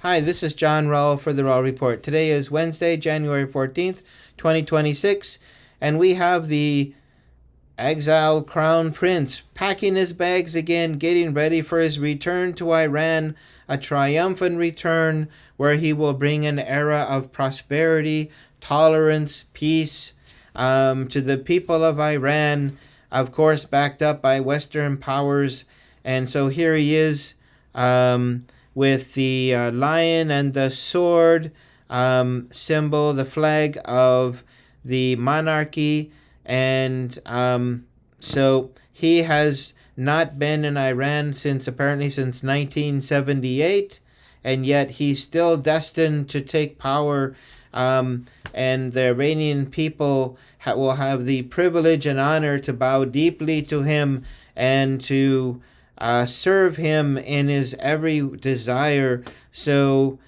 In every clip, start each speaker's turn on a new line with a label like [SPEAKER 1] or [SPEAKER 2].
[SPEAKER 1] Hi, this is John Rowell for the Rowell Report. Today is Wednesday, January 14th, 2026, and we have the exiled crown prince packing his bags again, getting ready for his return to Iran, a triumphant return where he will bring an era of prosperity, tolerance, peace to the people of Iran, of course, backed up by Western powers. And so here he is. With the lion and the sword symbol, the flag of the monarchy. And so he has not been in Iran apparently since 1978, and yet he's still destined to take power. And the Iranian people will have the privilege and honor to bow deeply to him and to serve him in his every desire. So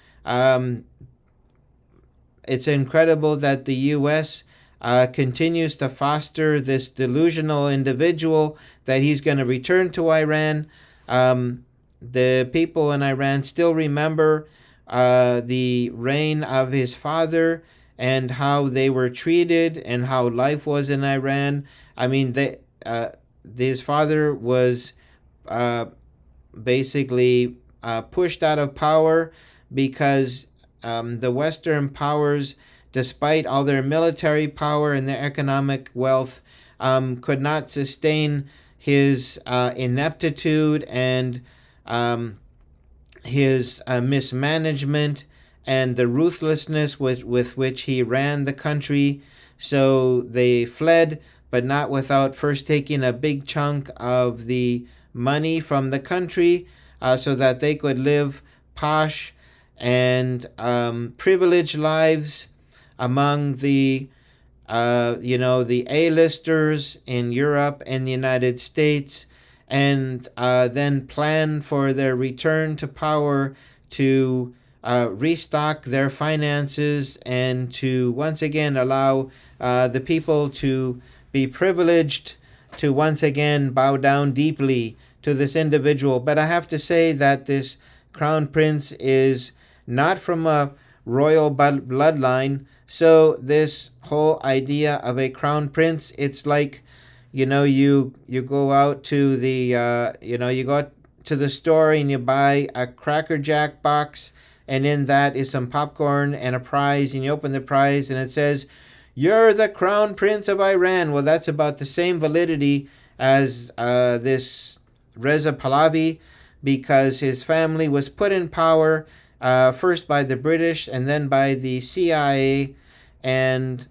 [SPEAKER 1] it's incredible that the U.S. Continues to foster this delusional individual that he's going to return to Iran. The people in Iran still remember the reign of his father and how they were treated and how life was in Iran. I mean, his father was basically pushed out of power because the Western powers, despite all their military power and their economic wealth, could not sustain his ineptitude and his mismanagement and the ruthlessness with which he ran the country. So they fled, but not without first taking a big chunk of the money from the country so that they could live posh and privileged lives among the the A-listers in Europe and the United States, and then plan for their return to power to restock their finances and to once again allow the people to be privileged to once again bow down deeply to this individual. But I have to say that this crown prince is not from a royal bloodline. So this whole idea of a crown prince, it's like, you go out to the you go out to the store and you buy a Cracker Jack box, and in that is some popcorn and a prize, and you open the prize and it says, "You're the crown prince of Iran." Well, that's about the same validity as this Reza Pahlavi, because his family was put in power first by the British and then by the CIA, and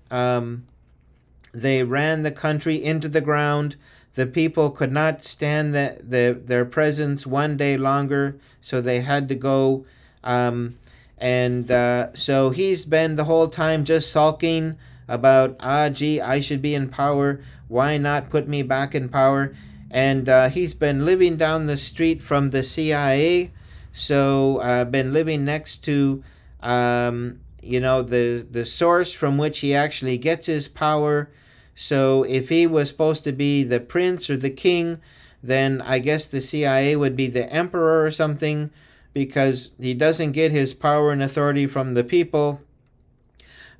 [SPEAKER 1] they ran the country into the ground. The people could not stand their presence one day longer, so they had to go. So he's been the whole time just sulking about, gee, I should be in power. Why not put me back in power? And he's been living down the street from the CIA. So been living next to, the source from which he actually gets his power. So if he was supposed to be the prince or the king, then I guess the CIA would be the emperor or something, because he doesn't get his power and authority from the people,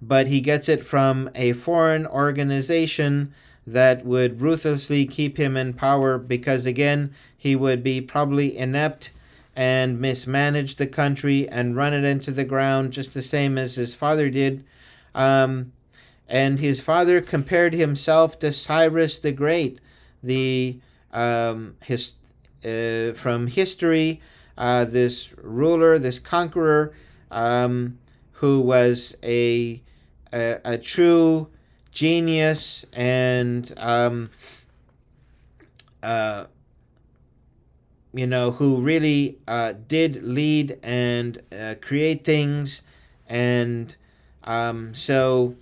[SPEAKER 1] but he gets it from a foreign organization that would ruthlessly keep him in power, because again, he would be probably inept and mismanage the country and run it into the ground just the same as his father did. And his father compared himself to Cyrus the Great, from history, this ruler, this conqueror, who was a true genius and who really did lead and create things, and so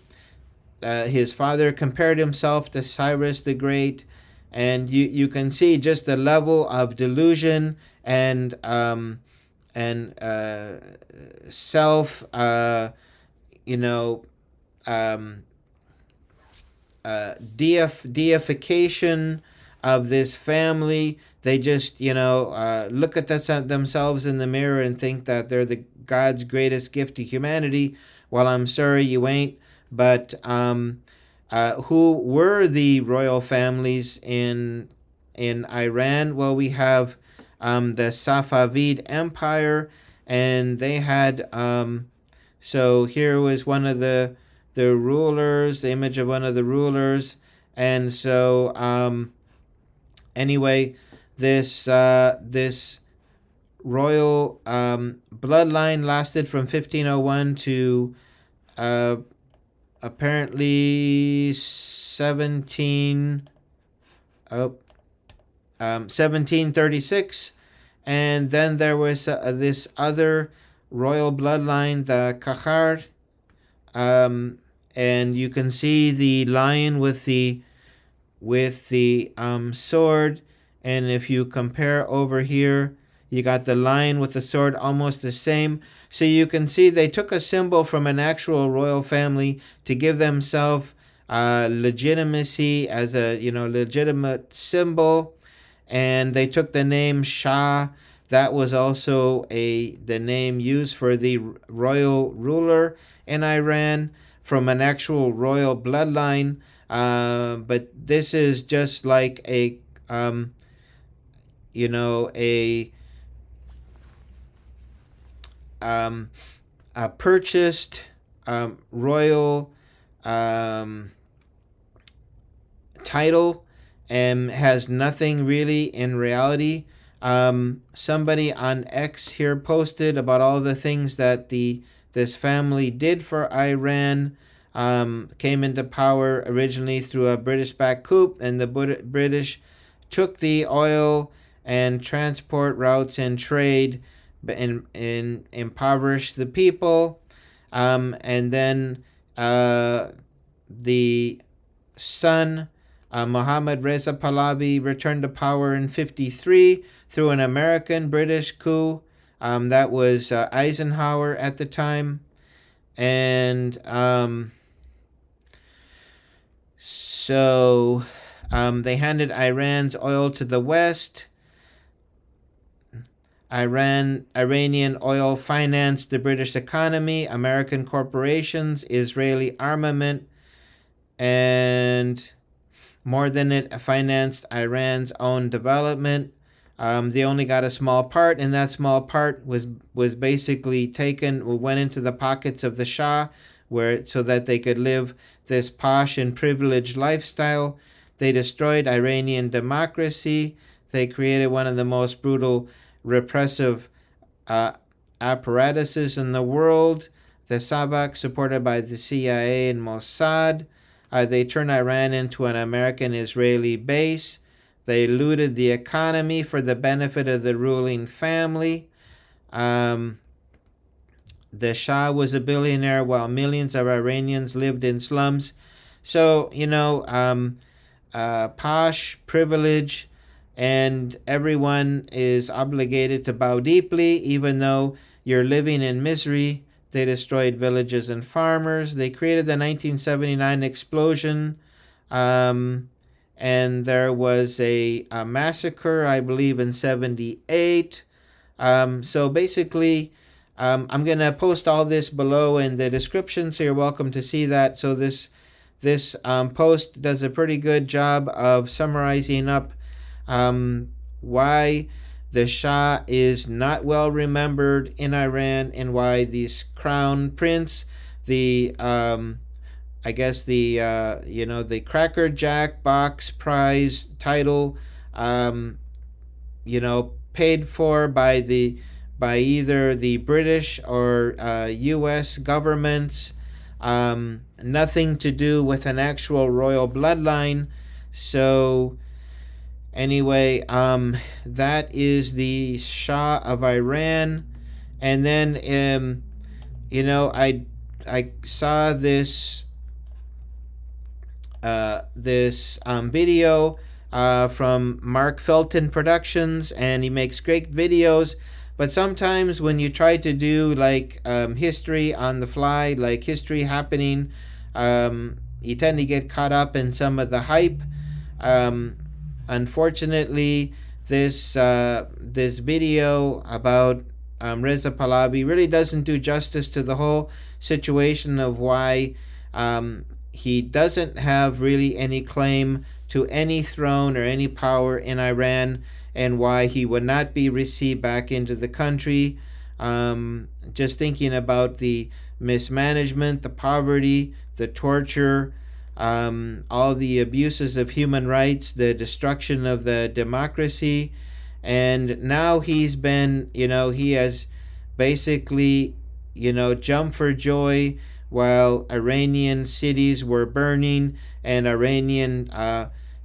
[SPEAKER 1] his father compared himself to Cyrus the Great, and you can see just the level of delusion and self deification of this family they just, look at themselves in the mirror and think that they're the God's greatest gift to humanity. Well, I'm sorry, you ain't. But who were the royal families in Iran? Well, we have the Safavid Empire, and they had. So here was one of the rulers, the image of one of the rulers, and so anyway, this royal bloodline lasted from 1501 to uh, apparently 1736, and then there was this other royal bloodline, the Qajar, and you can see the lion with the sword, and if you compare over here, you got the lion with the sword, almost the same. So you can see they took a symbol from an actual royal family to give themselves legitimacy as a legitimate symbol, and they took the name Shah. That was also the name used for the royal ruler in Iran from an actual royal bloodline. But this is just like a purchased royal title, and has nothing really in reality. Somebody on X here posted about all the things that this family did for Iran. Came into power originally through a British-backed coup, and the British took the oil and transport routes and trade and impoverished the people. And then the son, Mohammad Reza Pahlavi, returned to power in 1953 through an American-British coup. That was Eisenhower at the time. And so they handed Iran's oil to the West. Iranian oil financed the British economy, American corporations, Israeli armament, and more than it financed Iran's own development. They only got a small part, and that small part was basically went into the pockets of the Shah, so that they could live this posh and privileged lifestyle. They destroyed Iranian democracy. They created one of the most brutal repressive apparatuses in the world, the Sabak, supported by the CIA and Mossad. They turned Iran into an American-Israeli base. They looted the economy for the benefit of the ruling family. The Shah was a billionaire while millions of Iranians lived in slums. So, posh, privilege, and everyone is obligated to bow deeply, even though you're living in misery. They destroyed villages and farmers. They created the 1979 explosion, and there was a massacre, I believe, in 1978. So basically, I'm going to post all this below in the description, so you're welcome to see that. So this post does a pretty good job of summarizing up why the Shah is not well remembered in Iran, and why this crown prince, the Cracker Jack box prize title, paid for by either the British or U.S. governments, nothing to do with an actual royal bloodline. So anyway, that is the Shah of Iran. And then, I saw this video from Mark Felton Productions, and he makes great videos. But sometimes when you try to do history on the fly, like history happening, you tend to get caught up in some of the hype. Unfortunately, this video about Reza Pahlavi really doesn't do justice to the whole situation of why he doesn't have really any claim to any throne or any power in Iran, and why he would not be received back into the country. Just thinking about the mismanagement, the poverty, the torture, all the abuses of human rights, the destruction of the democracy. And now he's been, he has basically, jumped for joy while Iranian cities were burning and Iranian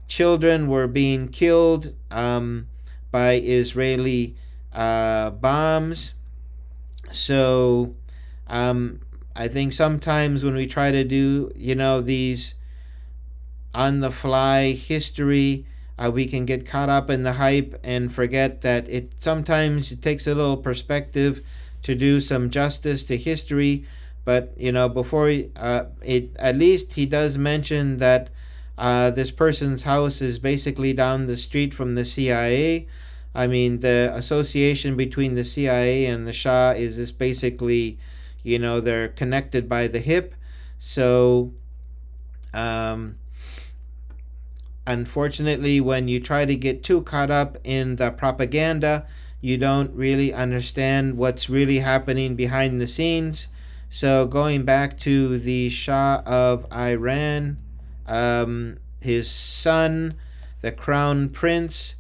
[SPEAKER 1] children were being killed by Israeli bombs. So I think sometimes when we try to do, these on the fly history, we can get caught up in the hype and forget that sometimes it takes a little perspective to do some justice to history. But before at least he does mention that this person's house is basically down the street from the CIA. I mean, the association between the CIA and the Shah is just basically, they're connected by the hip. So unfortunately, when you try to get too caught up in the propaganda, you don't really understand what's really happening behind the scenes. So going back to the Shah of Iran, his son, the crown prince,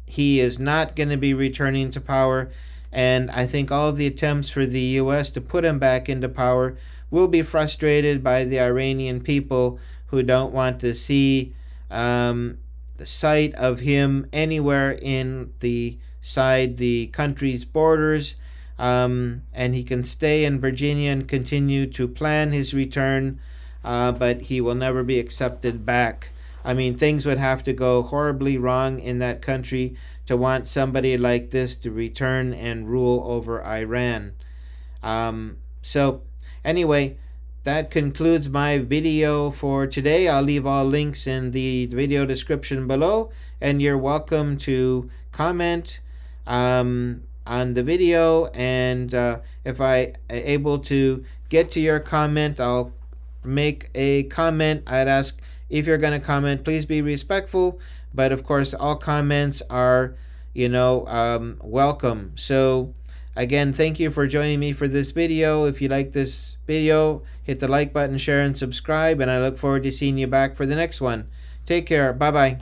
[SPEAKER 1] he is not going to be returning to power, and I think all of the attempts for the U.S. to put him back into power will be frustrated by the Iranian people, who don't want to see the sight of him anywhere in the country's borders, and he can stay in Virginia and continue to plan his return, but he will never be accepted back. I mean, things would have to go horribly wrong in that country to want somebody like this to return and rule over Iran. So anyway, that concludes my video for today. I'll leave all links in the video description below, and you're welcome to comment on the video, and if I am able to get to your comment, I'll make a comment. I'd ask, if you're going to comment, please be respectful, but of course all comments are welcome. So again, thank you for joining me for this video. If you like this video, hit the like button, share, and subscribe, and I look forward to seeing you back for the next one. Take care. Bye bye.